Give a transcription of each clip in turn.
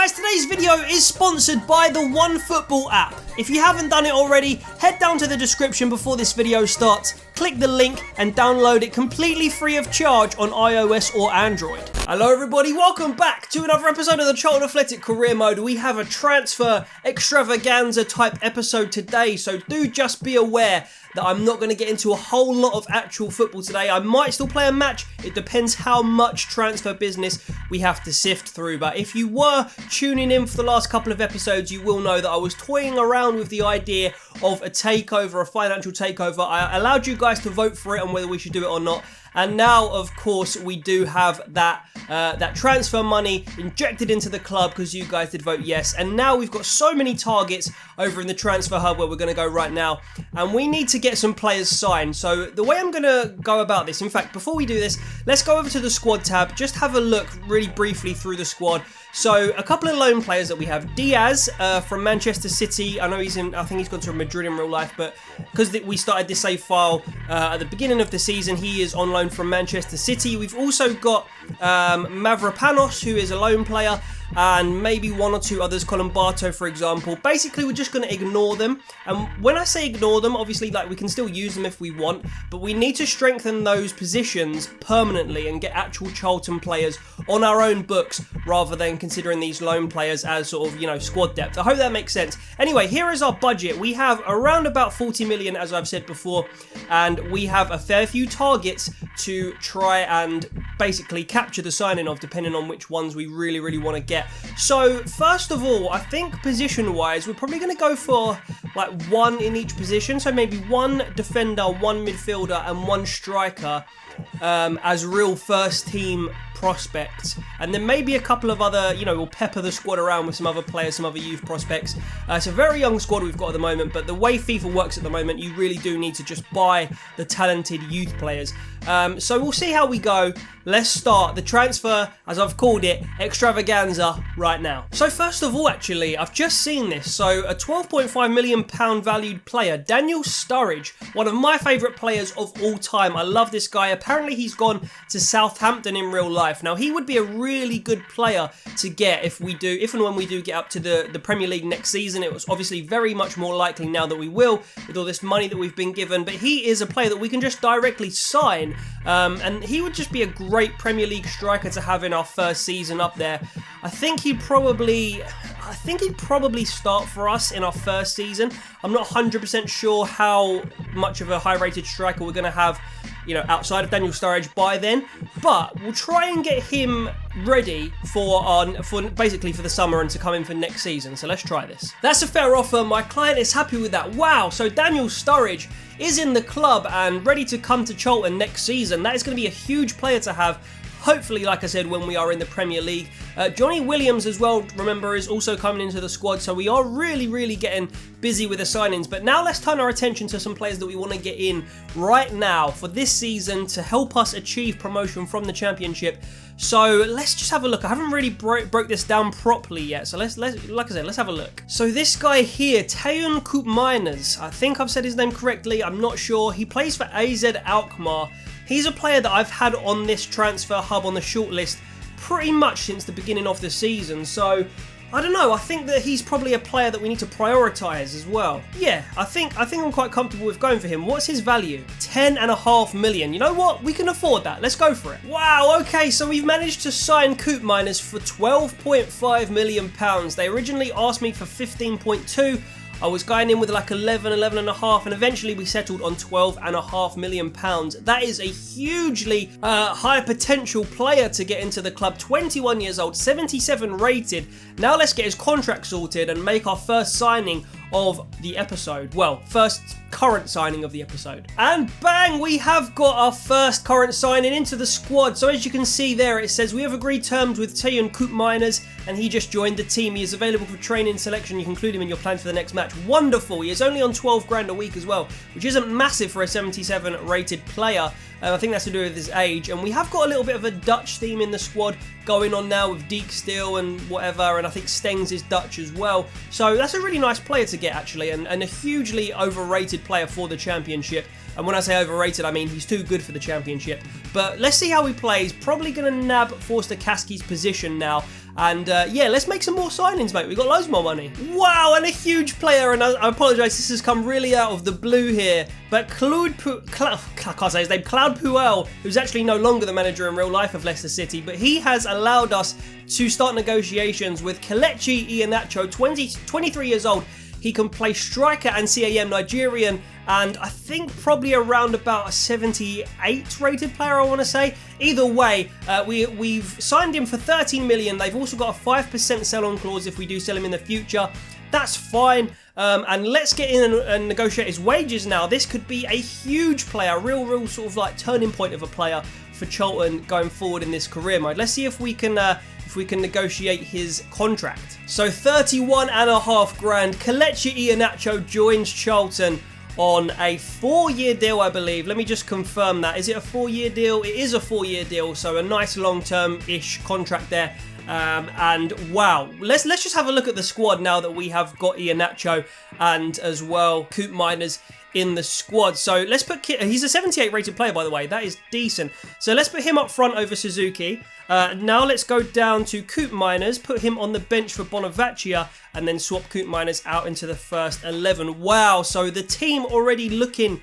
guys, today's video is sponsored by the OneFootball app. If you haven't done it already, head down to the description before this video starts, click the link and download it completely free of charge on iOS or Android. Hello everybody, welcome back to another episode of the Charlton Athletic Career Mode. We have a transfer extravaganza type episode today, so do just be aware that I'm not going to get into a whole lot of actual football today. I might still play a match, it depends how much transfer business we have to sift through. But if you were tuning in for the last couple of episodes, you will know that I was toying around with the idea of a takeover, a financial takeover. I allowed you guys to vote for it on whether we should do it or not. And now, of course, we do have that transfer money injected into the club because you guys did vote yes. And now we've got so many targets over in the transfer hub where we're going to go right now. And we need to get some players signed. So the way I'm going to go about this, in fact, before we do this, let's go over to the squad tab. Just have a look really briefly through the squad. So a couple of loan players that we have. Diaz from Manchester City. I know I think he's gone to Madrid in real life, but because we started this save file at the beginning of the season, he is on loan from Manchester City. We've also got Mavropanos, who is a loan player, and maybe one or two others, Colombato for example. Basically, we're just going to ignore them. And when I say ignore them, obviously, like, we can still use them if we want, but we need to strengthen those positions permanently and get actual Charlton players on our own books rather than considering these loan players as sort of, you know, squad depth. I hope that makes sense. Anyway, here is our budget. We have around about 40 million, as I've said before, and we have a fair few targets to try and basically capture the signing of, depending on which ones we really want to get. So first of all, I think position wise, we're probably going to go for like one in each position. So maybe one defender, one midfielder and one striker as real first team prospects, and then maybe a couple of other, you know, we'll pepper the squad around with some other players, some other youth prospects. It's a very young squad we've got at the moment, but the way FIFA works at the moment, you really do need to just buy the talented youth players. So we'll see how we go. Let's start the transfer, as I've called it, extravaganza right now. So first of all, actually, I've just seen this. So a £12.5 million valued player, Daniel Sturridge, one of my favourite players of all time. I love this guy. Apparently he's gone to Southampton in real life. Now, he would be a really good player to get if and when we do get up to the Premier League next season. It was obviously very much more likely now that we will, with all this money that we've been given. But he is a player that we can just directly sign, and he would just be a great Premier League striker to have in our first season up there. I think he'd probably start for us in our first season. I'm not 100% sure how much of a high-rated striker we're going to have, you know, outside of Daniel Sturridge by then, but we'll try and get him ready for basically for the summer and to come in for next season. So let's try this. That's a fair offer. My client is happy with that. Wow, so Daniel Sturridge is in the club and ready to come to Charlton next season. That is going to be a huge player to have. Hopefully, like I said, when we are in the Premier League. Johnny Williams as well, remember, is also coming into the squad. So we are really getting busy with the signings. But now let's turn our attention to some players that we want to get in right now for this season to help us achieve promotion from the Championship. So let's just have a look. I haven't really broke this down properly yet. So let's like I said, let's have a look. So this guy here, Tayun Koopmeiners, I think I've said his name correctly. I'm not sure. He plays for AZ Alkmaar. He's a player that I've had on this transfer hub on the shortlist pretty much since the beginning of the season. So I don't know, I think that he's probably a player that we need to prioritise as well. Yeah, I think I'm quite comfortable with going for him. What's his value? 10.5 million. You know what? We can afford that. Let's go for it. Wow, okay, so we've managed to sign Koopmeiners for £12.5 million. They originally asked me for 15.2. I was going in with like 11.5, and eventually we settled on £12.5 million. That is a hugely high potential player to get into the club. 21 years old, 77 rated. Now let's get his contract sorted and make our first signing of the episode. Well, first current signing of the episode. And bang, we have got our first current signing into the squad. So as you can see there, it says we have agreed terms with Tayun Koopmeiners, and he just joined the team. He is available for training selection. You can include him in your plans for the next match. Wonderful. He is only on 12 grand a week as well, which isn't massive for a 77 rated player. I think that's to do with his age. And we have got a little bit of a Dutch theme in the squad going on now with Deke Steele and whatever, and I think Stengs is Dutch as well. So that's a really nice player to get, actually, and a hugely overrated player for the Championship. And when I say overrated, I mean he's too good for the Championship. But let's see how he plays. Probably going to nab Forster Kaski's position now. And yeah, let's make some more signings, mate. We've got loads more money. Wow, and a huge player. And I apologise, this has come really out of the blue here. But I can't say his name, Claude Puel, who's actually no longer the manager in real life of Leicester City, but he has allowed us to start negotiations with Kelechi Iheanacho, 23 years old. He can play striker and CAM Nigerian, and I think probably around about a 78 rated player, I want to say. Either way, we've signed him for 13 million. They've also got a 5% sell-on clause if we do sell him in the future. That's fine. And let's get in and negotiate his wages now. This could be a huge player, a real sort of like turning point of a player for Charlton going forward in this career mode. Let's see if we can negotiate his contract. So 31.5 grand. Kelechi Iheanacho joins Charlton on a 4-year deal, I believe. Let me just confirm that. Is it a 4-year deal? It is a 4-year deal, so a nice long-term-ish contract there. And wow, let's just have a look at the squad now that we have got Iheanacho and as well Coop Miners in the squad. So let's put he's a 78 rated player, by the way. That is decent. So let's put him up front over Suzuki. Now let's go down to Coop Miners, put him on the bench for Bonavaccia, and then swap Coop Miners out into the first 11. Wow, so the team already looking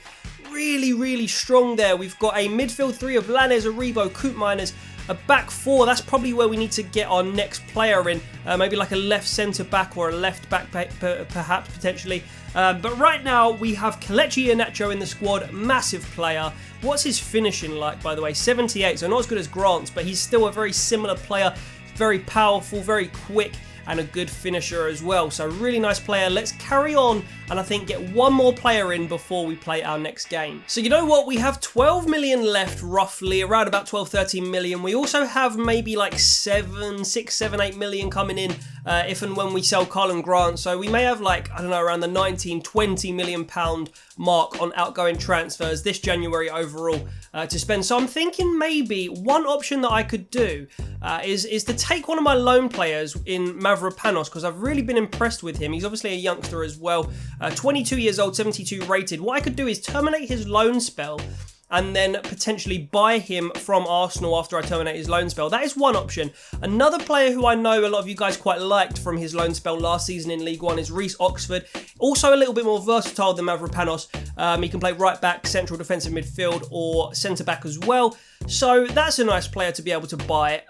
really strong there. We've got a midfield 3 of Lanes, Aribo, Coop Miners, a back 4. That's probably where we need to get our next player in. Maybe like a left centre back or a left back perhaps potentially. But right now we have Kelechi Iheanacho in the squad, massive player. What's his finishing like, by the way? 78, so not as good as Grant's, but he's still a very similar player. Very powerful, very quick, and a good finisher as well. So really nice player. Let's carry on and I think get one more player in before we play our next game. So you know what? We have 12 million left, roughly, around about 12, 13 million. We also have maybe like 6, 7, 8 million coming in if and when we sell Colin Grant. So we may have like, I don't know, around the 19, 20 million pound mark on outgoing transfers this January overall to spend. So I'm thinking maybe one option that I could do is to take one of my loan players in Mavropanos, because I've really been impressed with him. He's obviously a youngster as well. 22 years old, 72 rated. What I could do is terminate his loan spell and then potentially buy him from Arsenal after I terminate his loan spell. That is one option. Another player who I know a lot of you guys quite liked from his loan spell last season in League One is Rhys Oxford. Also a little bit more versatile than Mavropanos. He can play right back, central defensive midfield, or centre back as well. So that's a nice player to be able to buy.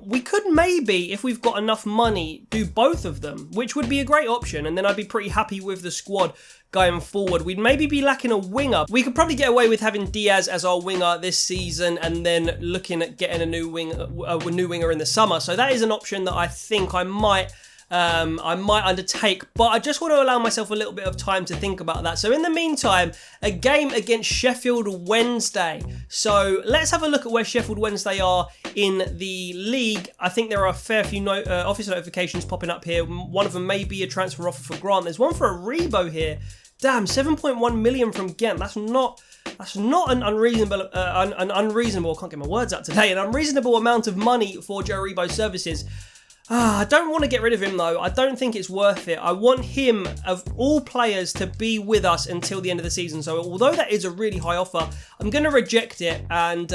We could maybe, if we've got enough money, do both of them, which would be a great option, and then I'd be pretty happy with the squad going forward. We'd maybe be lacking a winger. We could probably get away with having Diaz as our winger this season and then looking at getting a new winger in the summer. So that is an option that I think I might undertake, but I just want to allow myself a little bit of time to think about that. So in the meantime, a game against Sheffield Wednesday. So let's have a look at where Sheffield Wednesday are in the league. I think there are a fair few office notifications popping up here. One of them may be a transfer offer for Grant. There's one for Aribo here. Damn, 7.1 million from Ghent. That's not an unreasonable, I can't get my words out today, an unreasonable amount of money for Joe Aribo's services. I don't want to get rid of him though. I don't think it's worth it. I want him, of all players, to be with us until the end of the season. So although that is a really high offer, I'm going to reject it. And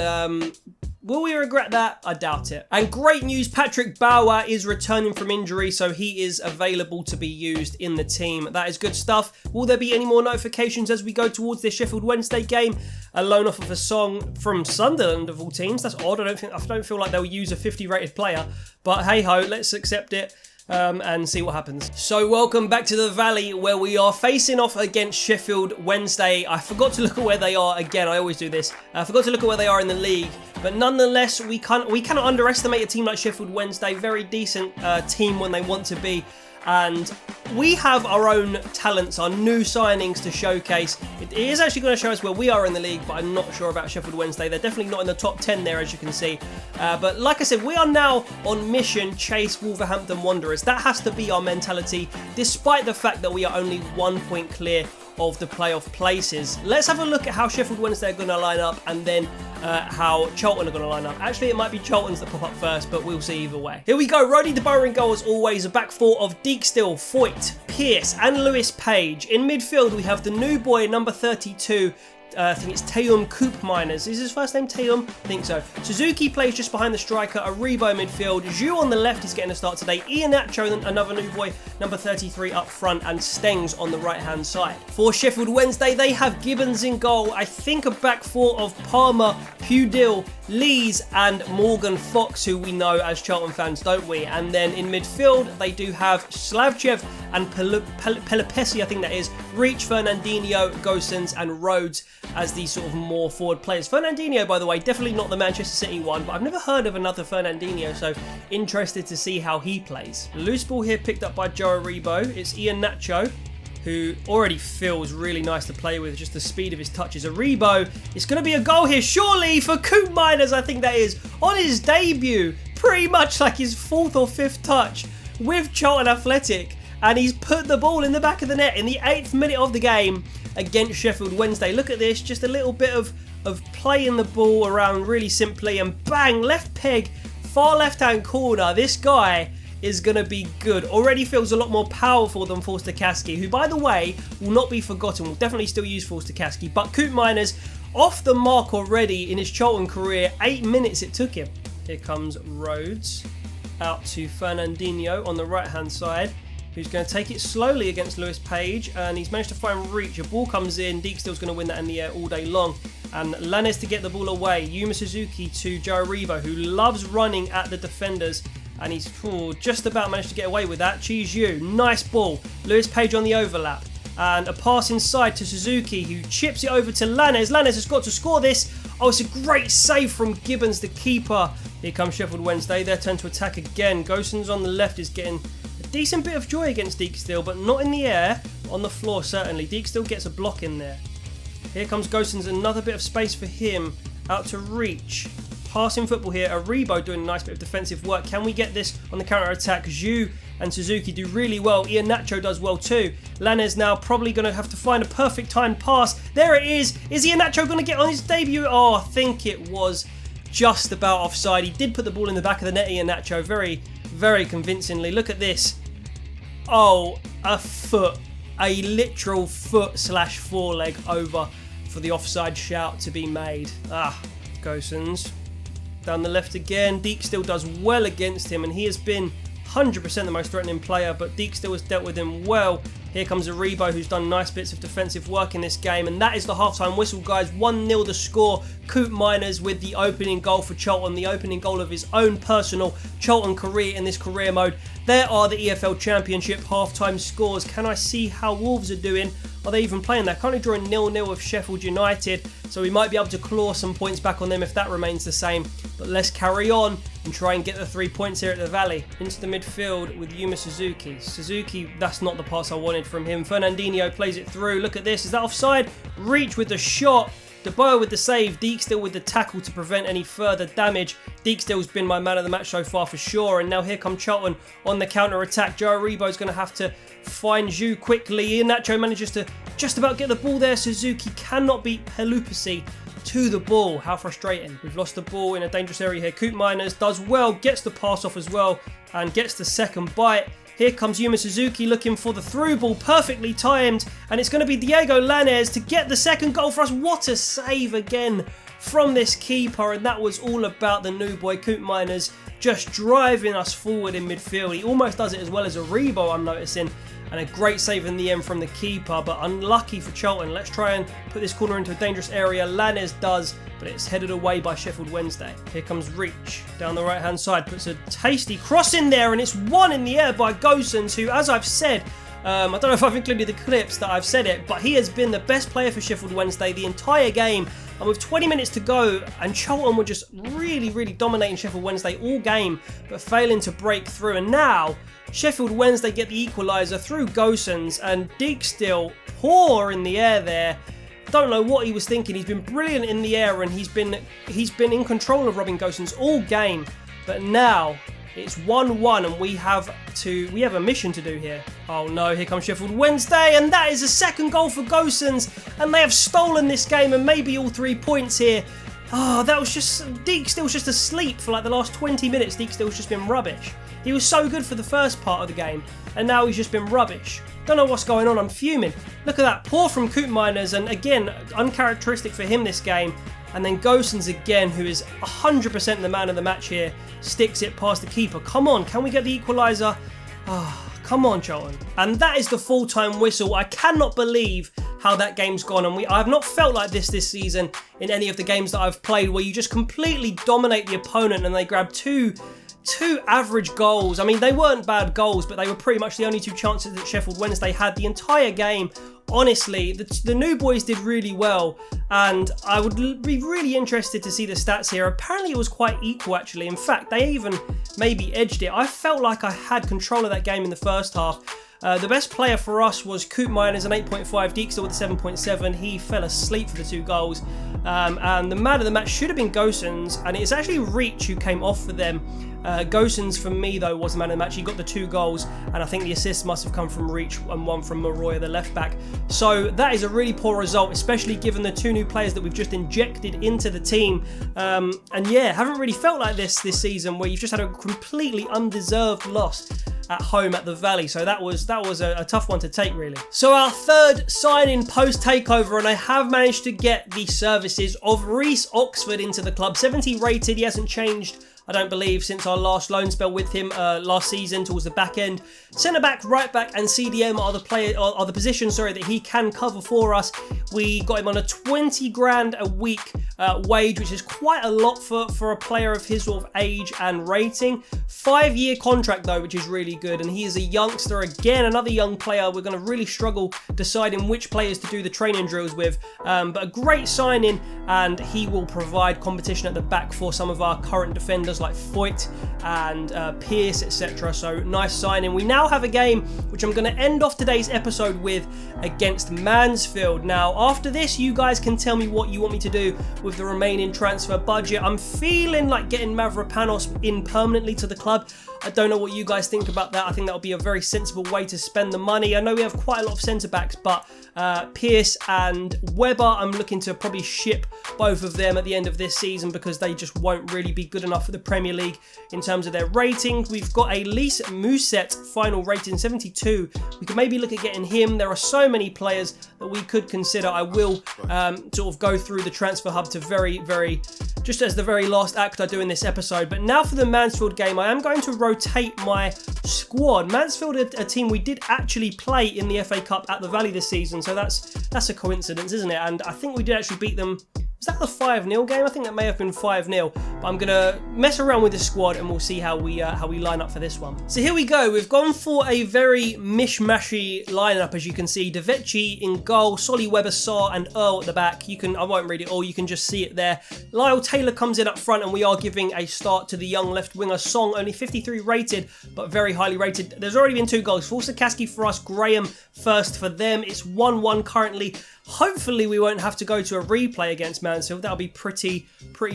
will we regret that? I doubt it. And great news, Patrick Bauer is returning from injury, so he is available to be used in the team. That is good stuff. Will there be any more notifications as we go towards this Sheffield Wednesday game? A loan offer for Song from Sunderland of all teams. That's odd. I don't feel like they'll use a 50 rated player, but hey ho, let's accept it. And see what happens. So welcome back to the Valley, where we are facing off against Sheffield Wednesday. I forgot to look at where they are again. I always do this. I forgot to look at where they are in the league, but nonetheless, we cannot underestimate a team like Sheffield Wednesday. Very decent team when they want to be. And we have our own talents, our new signings to showcase. It is actually going to show us where we are in the league, but I'm not sure about Sheffield Wednesday. They're definitely not in the top 10 there, as you can see. But like I said, we are now on mission chase Wolverhampton Wanderers. That has to be our mentality, despite the fact that we are only 1 point clear of the playoff places. Let's have a look at how Sheffield Wednesday are going to line up, and then how Charlton are going to line up. Actually, it might be Charlton's that pop up first, but we'll see either way. Here we go. Roddy De Boer in goal as always. A back 4 of Deekstill, Foyt, Pearce and Lewis Page. In midfield, we have the new boy, number 32, I think it's Koopmeiners. Is his first name Taeum? I think so. Suzuki plays just behind the striker. Aribo midfield. Zhu on the left is getting a start today. Iheanacho, another new boy, number 33 up front, and Stengs on the right-hand side. For Sheffield Wednesday, they have Gibbons in goal. I think a back four of Palmer, Pudil, Lees, and Morgan Fox, who we know as Charlton fans, don't we? And then in midfield, they do have Slavchev and Pelopessi, I think that is, Reach, Fernandinho, Gosens, and Rhodes as these sort of more forward players. Fernandinho, by the way, definitely not the Manchester City one, but I've never heard of another Fernandinho, so interested to see how he plays. Loose ball here picked up by Joe Aribo. It's Iheanacho, who already feels really nice to play with, just the speed of his touches. Aribo, it's going to be a goal here, surely, for Koopmeiners, I think that is, on his debut, pretty much like his 4th or 5th touch with Charlton Athletic, and he's put the ball in the back of the net in the 8th minute of the game against Sheffield Wednesday. Look at this, just a little bit of playing the ball around really simply, and bang, left peg, far left-hand corner. This guy is going to be good. Already feels a lot more powerful than Forster-Caskey, who, by the way, will not be forgotten. We'll definitely still use Forster-Caskey, but Koopmeiners off the mark already in his Charlton career. 8 minutes it took him. Here comes Rhodes out to Fernandinho on the right-hand side, who's going to take it slowly against Lewis Page, and he's managed to find Reach. A ball comes in, Deekstill's going to win that in the air all day long, and Lanes to get the ball away. Yuma Suzuki to Joe Aribo, who loves running at the defenders, and he's just about managed to get away with that. Cheese you, nice ball. Lewis Page on the overlap, and a pass inside to Suzuki, who chips it over to Lanes. Lanes has got to score this. Oh, it's a great save from Gibbons, the keeper. Here comes Sheffield Wednesday, their turn to attack again. Gosens on the left is getting decent bit of joy against Deekstill, but not in the air, on the floor certainly. Deekstill gets a block in there. Here comes Gosens, another bit of space for him, out to Reach. Passing football here, Aribo doing a nice bit of defensive work. Can we get this on the counter-attack? Zhu and Suzuki do really well. Iheanacho does well too. Lanes now probably going to have to find a perfect timed pass. There it is. Is Iheanacho going to get on his debut? Oh, I think it was just about offside. He did put the ball in the back of the net, Iheanacho, very convincingly. Look at this. Oh, a foot. A literal foot/foreleg over for the offside shout to be made. Gosens. Down the left again. Deekstill does well against him, and he has been 100% the most threatening player, but Deekstill has dealt with him well. Here comes Aribo, who's done nice bits of defensive work in this game, and that is the halftime whistle, guys. 1-0 the score. Koopmeiners with the opening goal for Charlton, the opening goal of his own personal Charlton career in this career mode. There are the EFL Championship halftime scores. Can I see how Wolves are doing? Are they even playing? They're currently drawing 0-0 with Sheffield United, so we might be able to claw some points back on them if that remains the same. But let's carry on and try and get the 3 points here at the Valley. Into the midfield with Yuma Suzuki. Suzuki, that's not the pass I wanted from him. Fernandinho plays it through. Look at this. Is that offside? Reach with the shot. De Boer with the save. Deekstill with the tackle to prevent any further damage. Deekstill's been my man of the match so far for sure. And now here come Charlton on the counter-attack. Joe Aribo's going to have to find Zhu quickly. Iheanacho manages to just about get the ball there. Suzuki cannot beat Pelupasi to the ball. How frustrating. We've lost the ball in a dangerous area here. Koopmeiners does well, gets the pass off as well, and gets the second bite. Here comes Yuma Suzuki looking for the through ball, perfectly timed, and it's going to be Diego Lanes to get the second goal for us. What a save again from this keeper, and that was all about the new boy Koopmeiners just driving us forward in midfield. He almost does it as well as Aribo, I'm noticing, and a great save in the end from the keeper, but unlucky for Charlton. Let's try and put this corner into a dangerous area. Lanes does, but it's headed away by Sheffield Wednesday. Here comes Reach down the right hand side, puts a tasty cross in there, and it's won in the air by Gosens, who, as I've said, I don't know if I've included the clips that I've said it, but he has been the best player for Sheffield Wednesday the entire game. And with 20 minutes to go, and Charlton were just really dominating Sheffield Wednesday all game, but failing to break through. And now Sheffield Wednesday get the equaliser through Gosens, and Deekstill poor in the air there. Don't know what he was thinking. He's been brilliant in the air, and he's been in control of Robin Gosens all game. But now it's 1-1, and we have a mission to do here. Oh no, here comes Sheffield Wednesday, and that is a second goal for Gosens, and they have stolen this game and maybe all 3 points here. Oh, that was just Deekstill's just asleep for like the last 20 minutes. Deekstill's just been rubbish. He was so good for the first part of the game, and now he's just been rubbish. Don't know what's going on, I'm fuming. Look at that, poor from Koopmeiners, and again, uncharacteristic for him this game. And then Gosens again, who is 100% the man of the match here, sticks it past the keeper. Come on, can we get the equaliser? Come on, Charlton. And that is the full-time whistle. I cannot believe how that game's gone. And I have not felt like this season in any of the games that I've played, where you just completely dominate the opponent and they grab two average goals. I mean, they weren't bad goals, but they were pretty much the only 2 chances that Sheffield Wednesday had the entire game. Honestly, the new boys did really well, and I would be really interested to see the stats here. Apparently it was quite equal, actually. In fact, they even maybe edged it. I felt like I had control of that game in the first half. The best player for us was Koopmeiners, an 8.5, Dijkstra with a 7.7. He fell asleep for the 2 goals. And the man of the match should have been Gosens, and it's actually Rhys who came off for them. Gosens, for me, though, was the man of the match. He got the 2 goals, and I think the assists must have come from Rhys and 1 from Maroya, the left back. So that is a really poor result, especially given the 2 new players that we've just injected into the team. And yeah, haven't really felt like this season, where you've just had a completely undeserved loss at home at the Valley. So that was a tough one to take, really. So our third sign-in post-takeover, and I have managed to get the services of Rhys Oxford into the club. 70 rated, he hasn't changed, I don't believe, since our last loan spell with him last season towards the back end. Centre back, right back, and CDM are the positions that he can cover for us. We got him on a 20 grand a week wage, which is quite a lot for a player of his sort of age and rating. 5-year contract though, which is really good, and he is a youngster, again another young player. We're going to really struggle deciding which players to do the training drills with, but a great signing, and he will provide competition at the back for some of our current defenders like Foyt and Pearce, etc. So nice signing. We now have a game which I'm going to end off today's episode with against Mansfield. Now after this, you guys can tell me what you want me to do with the remaining transfer budget. I'm feeling like getting Mavropanos in permanently to the club. I don't know what you guys think about that. I think that would be a very sensible way to spend the money. I know we have quite a lot of centre-backs, but Pearce and Webber, I'm looking to probably ship both of them at the end of this season, because they just won't really be good enough for the Premier League in terms of their ratings. We've got a Rhys Mousset final rating 72. We could maybe look at getting him. There are so many players that we could consider. I will sort of go through the transfer hub to just as the very last act I do in this episode. But now for the Mansfield game, I am going to rotate my squad. Mansfield are a team we did actually play in the FA Cup at the Valley this season, so that's a coincidence, isn't it? And I think we did actually beat them. Was that the 5-0 game? I think that may have been 5-0. But I'm going to mess around with the squad and we'll see how we line up for this one. So here we go. We've gone for a very mishmashy lineup, as you can see. De Vecchi in goal, Solly, Webber, Sarr and Earl at the back. I won't read it all, you can just see it there. Lyle Taylor comes in up front, and we are giving a start to the young left winger Song, only 53 rated, but very highly rated. There's already been 2 goals. Forsakaski for us, Graham first for them. It's 1-1 currently. Hopefully we won't have to go to a replay against Mansfield. That'll be a pretty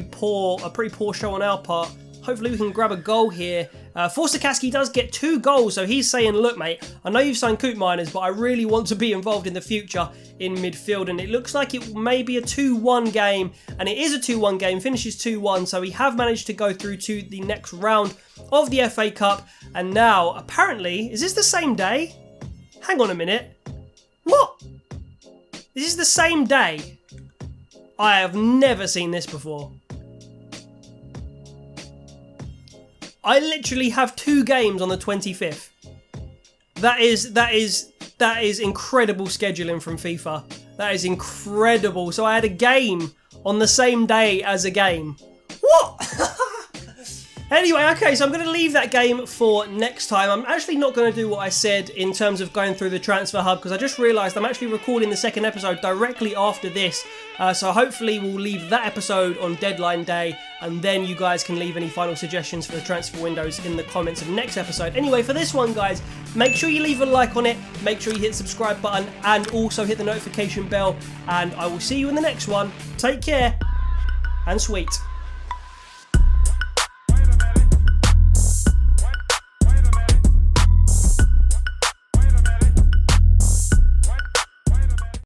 poor show on our part. Hopefully we can grab a goal here. Forsakaski does get 2 goals, so he's saying, look mate, I know you've signed Koopmeiners, but I really want to be involved in the future in midfield. And it looks like it may be a 2-1 game, and it is a 2-1 game, finishes 2-1, so we have managed to go through to the next round of the FA Cup. And now, apparently, is this the same day? Hang on a minute. What? This is the same day? I have never seen this before. I literally have 2 games on the 25th. That is incredible scheduling from FIFA. That is incredible. So I had a game on the same day as a game. What? Anyway, okay, so I'm going to leave that game for next time. I'm actually not going to do what I said in terms of going through the transfer hub, because I just realised I'm actually recording the second episode directly after this. So hopefully we'll leave that episode on deadline day, and then you guys can leave any final suggestions for the transfer windows in the comments of the next episode. Anyway, for this one, guys, make sure you leave a like on it, make sure you hit the subscribe button, and also hit the notification bell, and I will see you in the next one. Take care, and sweet.